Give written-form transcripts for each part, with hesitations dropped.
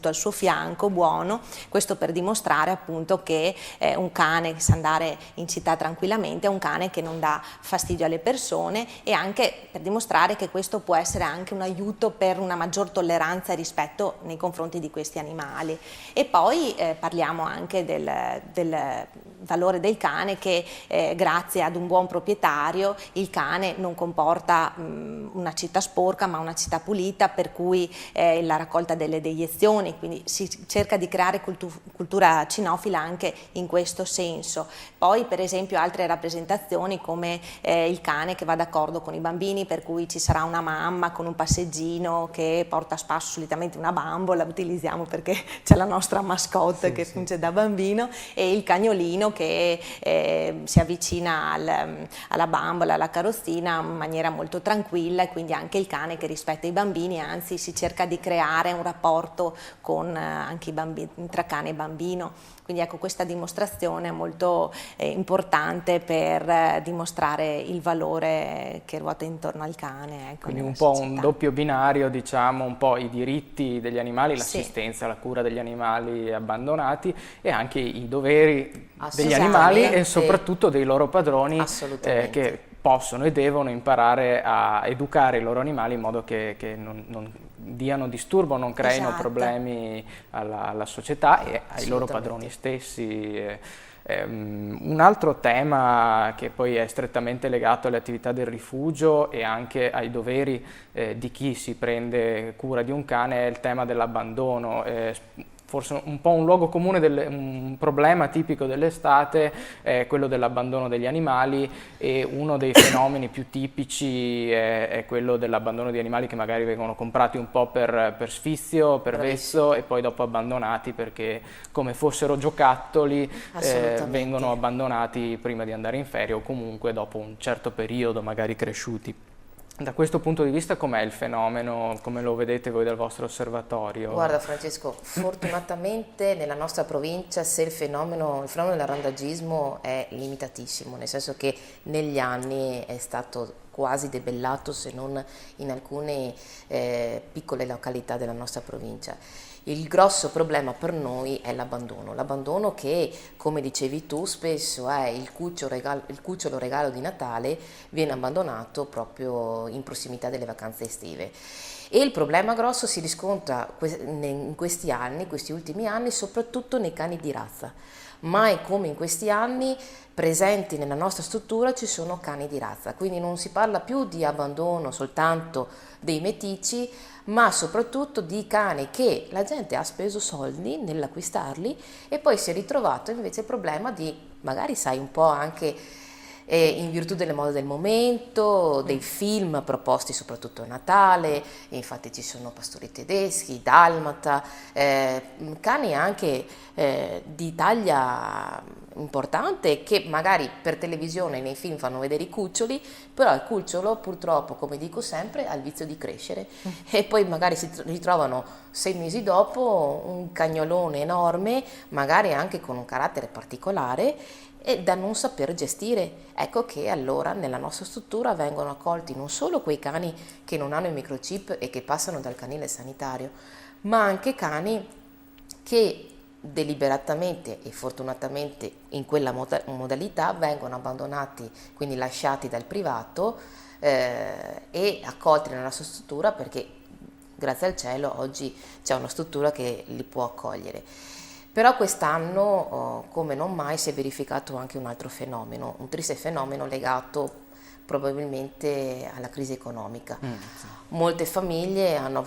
al suo fianco, buono, questo per dimostrare appunto che un cane che sa andare in città tranquillamente è un cane che non dà fastidio alle persone, e anche per dimostrare che questo può essere anche un aiuto per una maggior tolleranza e rispetto nei confronti di questi animali. E poi parliamo anche del valore del cane, che grazie ad un buon proprietario il cane non comporta una città sporca ma una città pulita, per cui la raccolta delle deiezioni, quindi si cerca di creare cultura cinofila anche in questo senso. Poi per esempio altre rappresentazioni come il cane che va d'accordo con i bambini, per cui ci sarà una mamma con un passeggino che porta a spasso solitamente una bambola, utilizziamo perché c'è la nostra mascotte che funge da bambino, e il cagnolino che si avvicina alla bambola, alla carrozzina in maniera molto tranquilla, e quindi anche il cane che rispetta i bambini, anzi si cerca di creare un rapporto con anche i bambini, tra cane e bambino. Quindi ecco, questa dimostrazione è molto importante per dimostrare il valore che ruota intorno al cane. Ecco, quindi un po' un doppio binario, diciamo, un po' i diritti degli animali, l'assistenza, la cura degli animali abbandonati, e anche i doveri degli animali e soprattutto dei loro padroni, che possono e devono imparare a educare i loro animali in modo che non diano disturbo, non creino problemi alla società e ai loro padroni stessi. Un altro tema che poi è strettamente legato alle attività del rifugio e anche ai doveri di chi si prende cura di un cane è il tema dell'abbandono. Forse un po' un luogo comune, un problema tipico dell'estate è quello dell'abbandono degli animali, e uno dei fenomeni più tipici è quello dell'abbandono di animali che magari vengono comprati un po' per sfizio, per vezzo, e poi dopo abbandonati perché come fossero giocattoli vengono abbandonati prima di andare in ferie o comunque dopo un certo periodo, magari cresciuti. Da questo punto di vista com'è il fenomeno, come lo vedete voi dal vostro osservatorio? Guarda Francesco, fortunatamente nella nostra provincia il fenomeno dell'arandagismo è limitatissimo, nel senso che negli anni è stato quasi debellato, se non in alcune piccole località della nostra provincia. Il grosso problema per noi è l'abbandono che, come dicevi tu, spesso è il cucciolo regalo di Natale, viene abbandonato proprio in prossimità delle vacanze estive. E il problema grosso si riscontra in questi ultimi anni, soprattutto nei cani di razza. Mai come in questi anni presenti nella nostra struttura ci sono cani di razza, quindi non si parla più di abbandono soltanto dei meticci, ma soprattutto di cani che la gente ha speso soldi nell'acquistarli e poi si è ritrovato invece il problema di, magari sai un po' anche in virtù delle mode del momento, dei film proposti soprattutto a Natale, infatti ci sono pastori tedeschi, dalmata, cani anche di taglia importante che magari per televisione nei film fanno vedere i cuccioli, però il cucciolo purtroppo, come dico sempre, ha il vizio di crescere e poi magari si ritrovano 6 mesi dopo un cagnolone enorme, magari anche con un carattere particolare e da non saper gestire. Ecco che allora nella nostra struttura vengono accolti non solo quei cani che non hanno il microchip e che passano dal canile sanitario, ma anche cani che deliberatamente e fortunatamente in quella modalità vengono abbandonati, quindi lasciati dal privato e accolti nella nostra struttura, perché grazie al cielo oggi c'è una struttura che li può accogliere. Però quest'anno, come non mai, si è verificato anche un altro fenomeno, un triste fenomeno legato probabilmente alla crisi economica. Molte famiglie hanno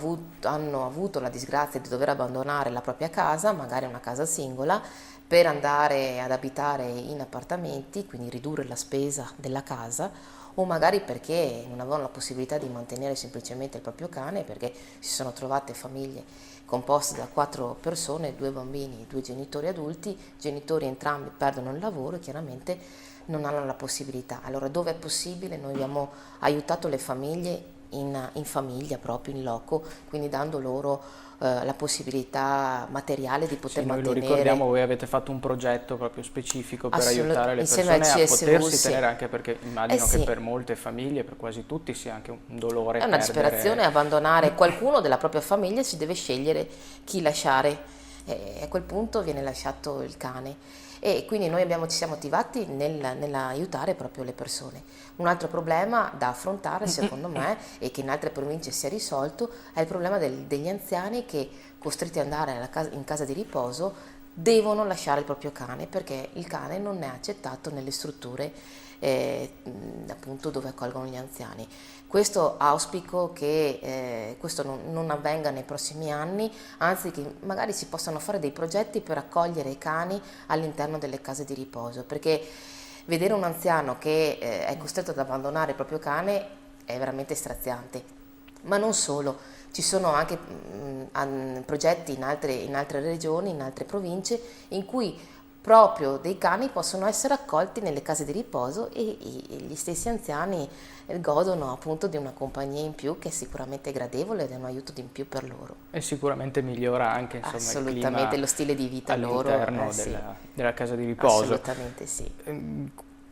avuto la disgrazia di dover abbandonare la propria casa, magari una casa singola, per andare ad abitare in appartamenti, quindi ridurre la spesa della casa, o magari perché non avevano la possibilità di mantenere semplicemente il proprio cane, perché si sono trovate famiglie composte da 4 persone, 2 bambini, 2 genitori adulti, genitori entrambi perdono il lavoro e chiaramente non hanno la possibilità. Allora, dove è possibile, noi abbiamo aiutato le famiglie in famiglia, proprio in loco, quindi dando loro la possibilità materiale di poter mantenere. Noi lo ricordiamo, voi avete fatto un progetto proprio specifico per aiutare le insieme persone al CSV, a potersi tenere, anche perché immagino sì, che per molte famiglie, per quasi tutti, sia anche un dolore. È una disperazione abbandonare qualcuno della propria famiglia, si deve scegliere chi lasciare, e a quel punto viene lasciato il cane. E quindi noi ci siamo attivati nell'aiutare proprio le persone. Un altro problema da affrontare, secondo me, e che in altre province si è risolto, è il problema degli anziani che, costretti ad andare in casa di riposo, devono lasciare il proprio cane, perché il cane non è accettato nelle strutture appunto dove accolgono gli anziani. Questo auspico che questo non avvenga nei prossimi anni, anzi che magari si possano fare dei progetti per accogliere i cani all'interno delle case di riposo, perché vedere un anziano che è costretto ad abbandonare il proprio cane è veramente straziante. Ma non solo, ci sono anche progetti in altre regioni, in altre province, in cui proprio dei cani possono essere accolti nelle case di riposo e gli stessi anziani godono appunto di una compagnia in più che è sicuramente gradevole ed è un aiuto in più per loro. E sicuramente migliora anche, insomma, assolutamente, il clima lo stile di vita all'interno della casa di riposo. Assolutamente sì.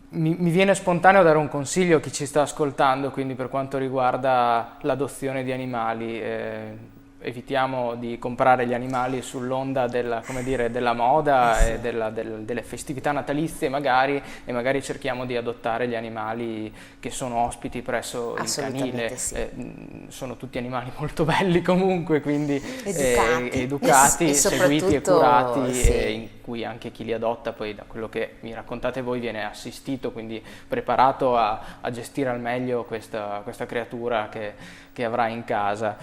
Mi viene spontaneo dare un consiglio a chi ci sta ascoltando, quindi per quanto riguarda l'adozione di animali. Evitiamo di comprare gli animali sull'onda della moda e delle festività natalizie magari, e magari cerchiamo di adottare gli animali che sono ospiti presso il canile. Sì. Sono tutti animali molto belli comunque, quindi educati, soprattutto, seguiti e curati, sì. e in cui anche chi li adotta poi, da quello che mi raccontate voi, viene assistito, quindi preparato a gestire al meglio questa creatura che avrà in casa.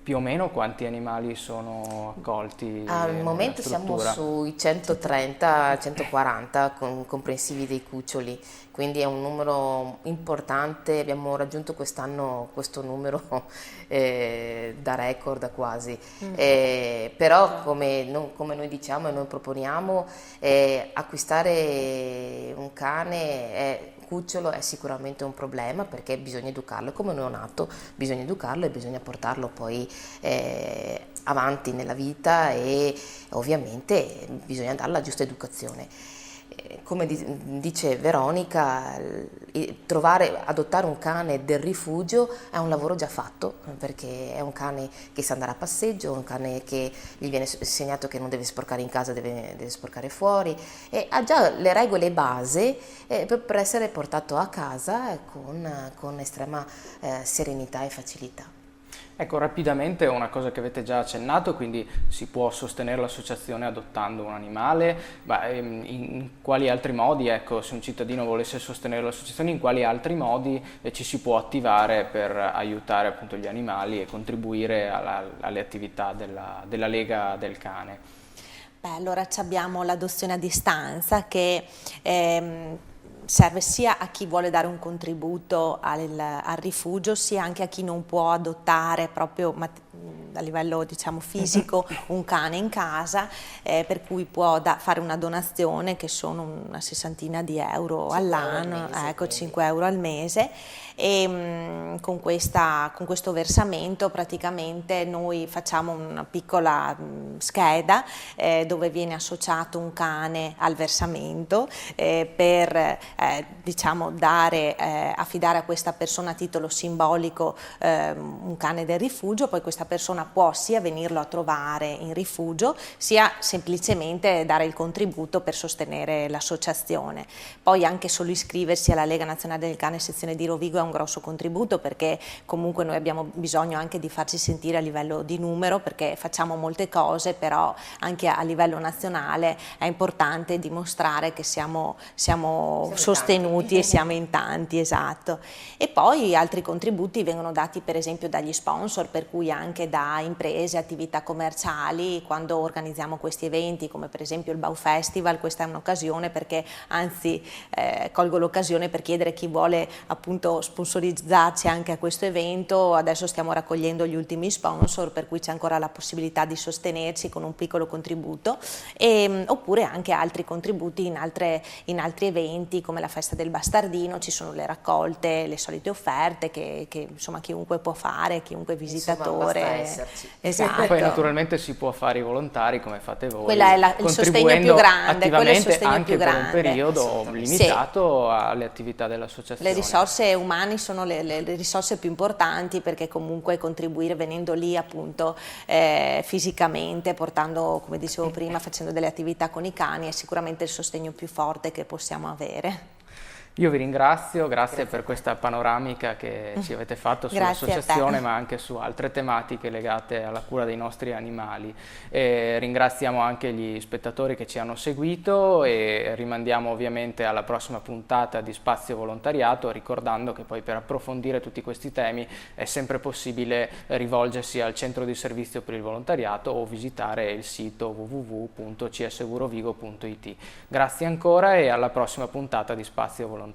Più o meno quanti animali sono accolti? Al momento siamo sui 130-140 comprensivi dei cuccioli, quindi è un numero importante. Abbiamo raggiunto quest'anno questo numero da record quasi, però come noi diciamo e noi proponiamo, acquistare un cane cucciolo è sicuramente un problema, perché bisogna educarlo come un neonato, bisogna educarlo e bisogna portarlo poi avanti nella vita, e ovviamente bisogna darle la giusta educazione. Come dice Veronica, adottare un cane del rifugio è un lavoro già fatto, perché è un cane che sa andare a passeggio, un cane che gli viene insegnato che non deve sporcare in casa, deve sporcare fuori, e ha già le regole base per essere portato a casa con estrema serenità e facilità. Ecco, rapidamente una cosa che avete già accennato, quindi si può sostenere l'associazione adottando un animale, ma in quali altri modi, ecco, se un cittadino volesse sostenere l'associazione, in quali altri modi ci si può attivare per aiutare appunto gli animali e contribuire alle attività della Lega del Cane? Allora abbiamo l'adozione a distanza che serve sia a chi vuole dare un contributo al rifugio, sia anche a chi non può adottare proprio a livello diciamo fisico un cane in casa, per cui può fare una donazione che sono una sessantina di euro all'anno, ecco, 5 euro al mese, e con questo versamento praticamente noi facciamo una piccola scheda dove viene associato un cane al versamento per diciamo affidare a questa persona a titolo simbolico un cane del rifugio. Poi questa persona può sia venirlo a trovare in rifugio, sia semplicemente dare il contributo per sostenere l'associazione. Poi anche solo iscriversi alla Lega Nazionale del Cane sezione di Rovigo è un grosso contributo, perché comunque noi abbiamo bisogno anche di farci sentire a livello di numero, perché facciamo molte cose, però anche a livello nazionale è importante dimostrare che siamo sostenuti e siamo in tanti, esatto. E poi altri contributi vengono dati per esempio dagli sponsor, per cui anche anche da imprese, attività commerciali, quando organizziamo questi eventi come per esempio il Bau Festival. Questa è un'occasione perché, anzi colgo l'occasione per chiedere chi vuole appunto sponsorizzarci anche a questo evento. Adesso stiamo raccogliendo gli ultimi sponsor, per cui c'è ancora la possibilità di sostenerci con un piccolo contributo, oppure anche altri contributi in altri eventi come la Festa del Bastardino. Ci sono le raccolte, le solite offerte che insomma chiunque può fare, chiunque visitatore. Insomma, basta esserci. Esatto. Poi naturalmente si può fare i volontari come fate voi, quella è il sostegno più grande, attivamente più anche per grande. un periodo limitato alle attività dell'associazione. Le risorse umane sono le risorse più importanti, perché comunque contribuire venendo lì appunto fisicamente, portando, come dicevo prima, facendo delle attività con i cani, è sicuramente il sostegno più forte che possiamo avere. Io vi ringrazio, grazie per questa panoramica che ci avete fatto sull'associazione, ma anche su altre tematiche legate alla cura dei nostri animali. Ringraziamo anche gli spettatori che ci hanno seguito e rimandiamo ovviamente alla prossima puntata di Spazio Volontariato, ricordando che poi per approfondire tutti questi temi è sempre possibile rivolgersi al Centro di Servizio per il Volontariato o visitare il sito www.cseurovigo.it. Grazie ancora e alla prossima puntata di Spazio Volontariato.